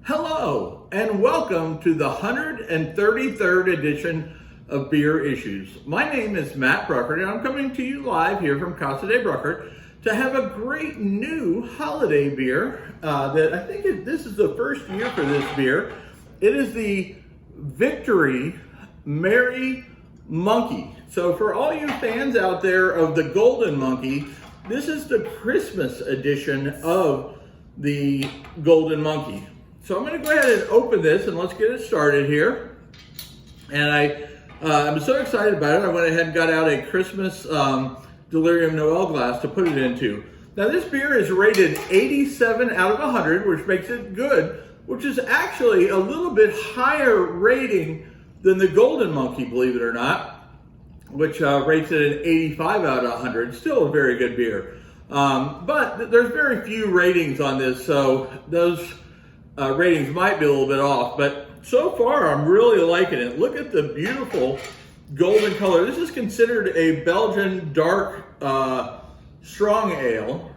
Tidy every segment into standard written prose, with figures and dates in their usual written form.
Hello, and welcome to the 133rd edition of Beer Issues. My name is Matt Bruckert, and I'm coming to you live here from Casa de Bruckert to have a great new holiday beer that I think this is the first year for this beer. It is the Victory Merry Monkey. So for all you fans out there of the Golden Monkey, this is the Christmas edition of the Golden Monkey. So I'm going to go ahead and open this and let's get it started here. And I'm so excited about it. I went ahead and got out a Christmas Delirium Noel glass to put it into. Now this beer is rated 87 out of 100, which makes it good, which is actually a little bit higher rating than the Golden Monkey, believe it or not, which rates it an 85 out of 100. Still a very good beer. But there's very few ratings on this, so those ratings might be a little bit off, but so far I'm really liking it. Look at the beautiful golden color. This is considered a Belgian dark strong ale,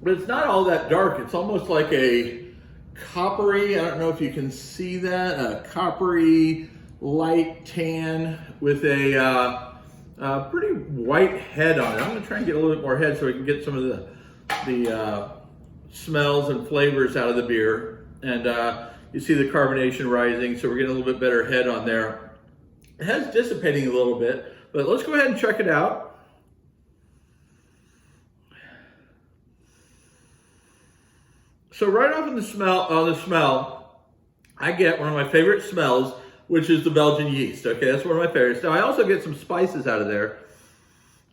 but it's not all that dark. It's almost like a coppery, I don't know if you can see that, a coppery light tan with a pretty white head on it. I'm going to try and get a little bit more head so we can get some of the smells and flavors out of the beer. And you see the carbonation rising, so we're getting a little bit better head on there. It has dissipating a little bit, but let's go ahead and check it out. So right off in the smell, I get one of my favorite smells, which is the Belgian yeast. Okay, that's one of my favorites. Now I also get some spices out of there,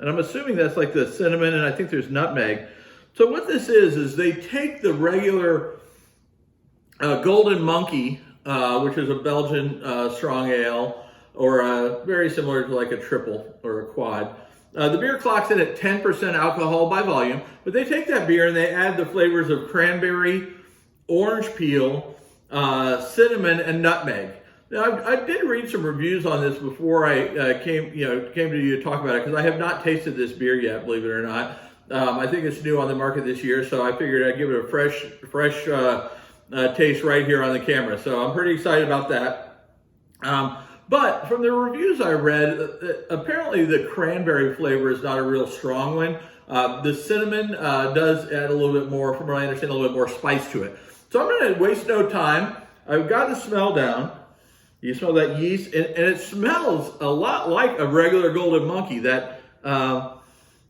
and I'm assuming that's like the cinnamon, and I think there's nutmeg. So what this is they take the regular Golden Monkey, which is a Belgian strong ale, or very similar to like a triple or a quad. The beer clocks in at 10% alcohol by volume, but they take that beer and they add the flavors of cranberry, orange peel, cinnamon, and nutmeg. Now, I did read some reviews on this before I came to you to talk about it, because I have not tasted this beer yet, believe it or not. I think it's new on the market this year, so I figured I'd give it a fresh taste right here on the camera. So I'm pretty excited about that. But from the reviews I read, apparently the cranberry flavor is not a real strong one. The cinnamon does add a little bit more, from what I understand, a little bit more spice to it. So I'm going to waste no time. I've got the smell down. You smell that yeast, and it smells a lot like a regular Golden Monkey. That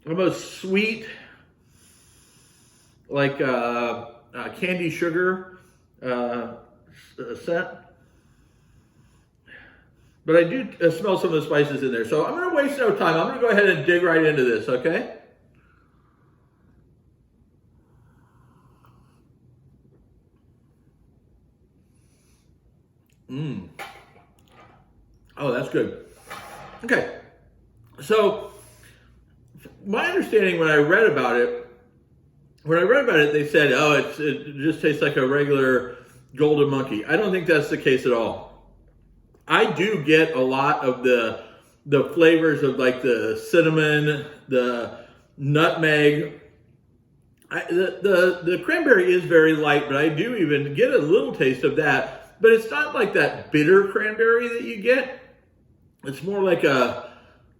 almost sweet, like candy sugar scent. But I do smell some of the spices in there. So I'm going to waste no time. I'm going to go ahead and dig right into this, okay? Oh, that's good. Okay. So my understanding when I read about it, they said, oh, it just tastes like a regular Golden Monkey. I don't think that's the case at all. I do get a lot of the flavors of like the cinnamon, the nutmeg. The cranberry is very light, but I do even get a little taste of that. But it's not like that bitter cranberry that you get. It's more like the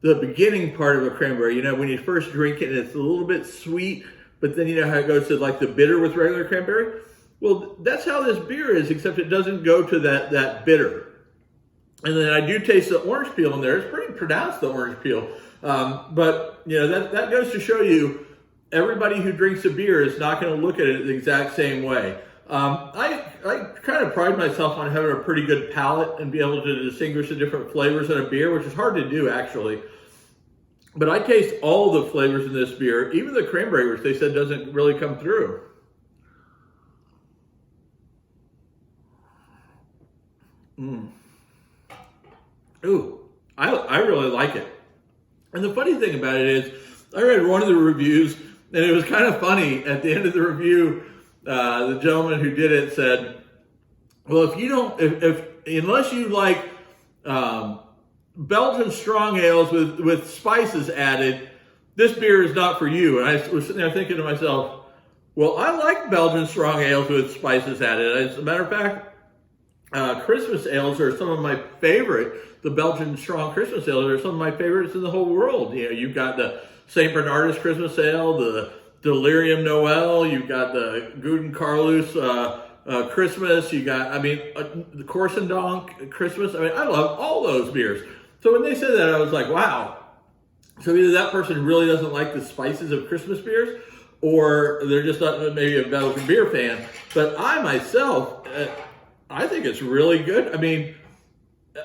beginning part of a cranberry. You know, when you first drink it, it's a little bit sweet, but then you know how it goes to like the bitter with regular cranberry? Well, that's how this beer is, except it doesn't go to that bitter. And then I do taste the orange peel in there. It's pretty pronounced, the orange peel. But, you know, that goes to show you everybody who drinks a beer is not going to look at it the exact same way. I kind of pride myself on having a pretty good palate and be able to distinguish the different flavors in a beer, which is hard to do, actually. But I taste all the flavors in this beer, even the cranberry, which they said doesn't really come through. Ooh, I really like it. And the funny thing about it is, I read one of the reviews, and it was kind of funny. At the end of the review, the gentleman who did it said, well, unless you like Belgian strong ales with spices added, this beer is not for you. And I was sitting there thinking to myself, Well, I like Belgian strong ales with spices added. As a matter of fact, Christmas ales are some of my favorite. The Belgian strong Christmas ales are some of my favorites in the whole world. You know, you've got the St. Bernardus Christmas ale, the Delirium Noel, you've got the Guten Carlus Christmas, you got, the Corsendonk Christmas. I mean, I love all those beers. So when they said that, I was like, wow. So either that person really doesn't like the spices of Christmas beers, or they're just not maybe a Belgian beer fan. But I myself, I think it's really good. I mean,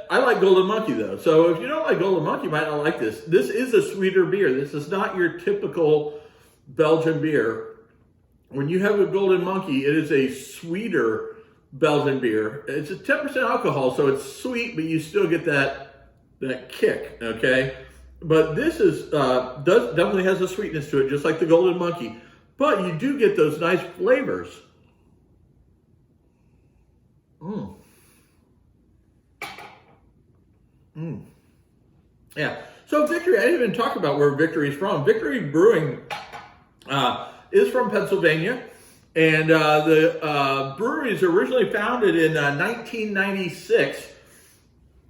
I like Golden Monkey though. So if you don't like Golden Monkey, you might not like this. This is a sweeter beer. This is not your typical Belgian beer. When you have a Golden Monkey, it is a sweeter Belgian beer. It's a 10% alcohol, so it's sweet, but you still get that kick, okay? But this is definitely has a sweetness to it, just like the Golden Monkey. But you do get those nice flavors. Yeah. So Victory, I didn't even talk about where Victory is from. Victory Brewing is from Pennsylvania. And the brewery is originally founded in 1996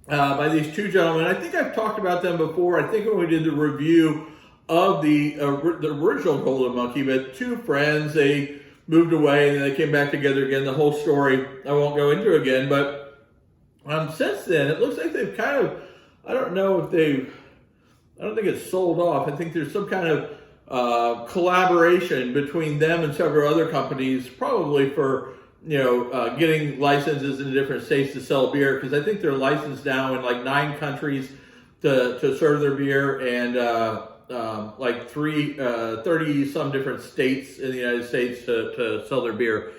by these two gentlemen. I think I've talked about them before. I think when we did the review of the original Golden Monkey, but two friends, they moved away and then they came back together again. The whole story I won't go into again, but since then it looks like they've kind of, I don't think it's sold off. I think there's some kind of collaboration between them and several other companies, probably for getting licenses in different states to sell beer, because I think they're licensed now in like 9 countries to serve their beer, and like 30 some different states in the United States to sell their beer.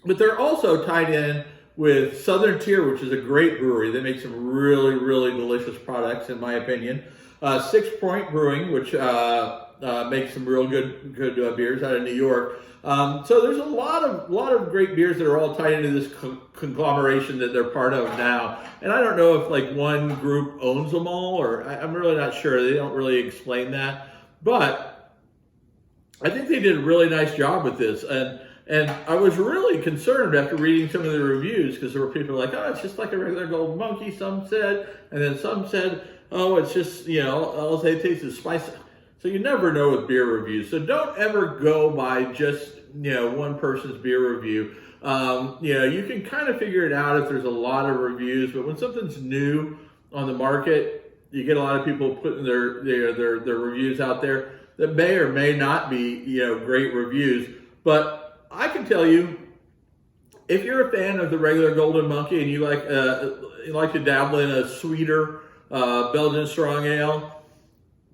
But they're also tied in with Southern Tier, which is a great brewery. They make some really, really delicious products, in my opinion. 6 Point Brewing, which makes some real good beers out of New York. So there's a lot of great beers that are all tied into this conglomeration that they're part of now. And I don't know if like one group owns them all, or I'm really not sure. They don't really explain that. But I think they did a really nice job with this. And I was really concerned after reading some of the reviews, because there were people like, oh, it's just like a regular Golden Monkey, some said. And then some said, oh, it's just, all they taste is spice. So you never know with beer reviews. So don't ever go by just, one person's beer review. You can kind of figure it out if there's a lot of reviews, but when something's new on the market, you get a lot of people putting their reviews out there that may or may not be, great reviews. But I can tell you, if you're a fan of the regular Golden Monkey and you like to dabble in a sweeter Belgian strong ale,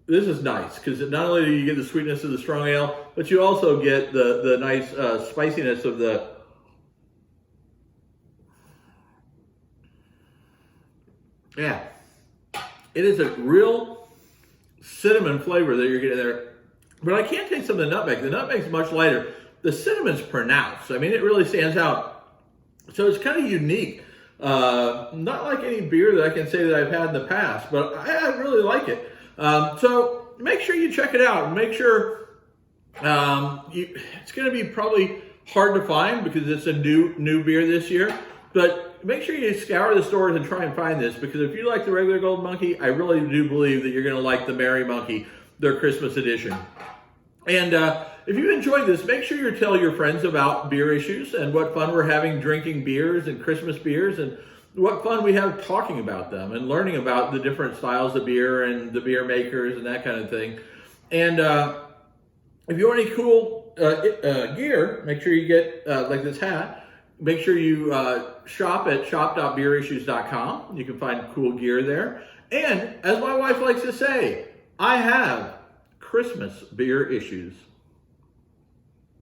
this is nice, because not only do you get the sweetness of the strong ale, but you also get the nice spiciness of the it is a real cinnamon flavor that you're getting there. But I can't taste some of the nutmeg. The nutmeg's much lighter. The cinnamon's pronounced. I mean, it really stands out. So it's kind of unique. Not like any beer that I can say that I've had in the past, but I really like it. So make sure you check it out. Make sure it's going to be probably hard to find because it's a new beer this year. But make sure you scour the stores and try and find this, because if you like the regular Golden Monkey, I really do believe that you're going to like the Merry Monkey, their Christmas edition. And if you enjoyed this, make sure you tell your friends about Beer Issues and what fun we're having drinking beers and Christmas beers, and what fun we have talking about them and learning about the different styles of beer and the beer makers and that kind of thing. And if you want any cool gear, make sure you get like this hat. Make sure you shop at shop.beerissues.com. You can find cool gear there. And as my wife likes to say, I have Christmas beer issues.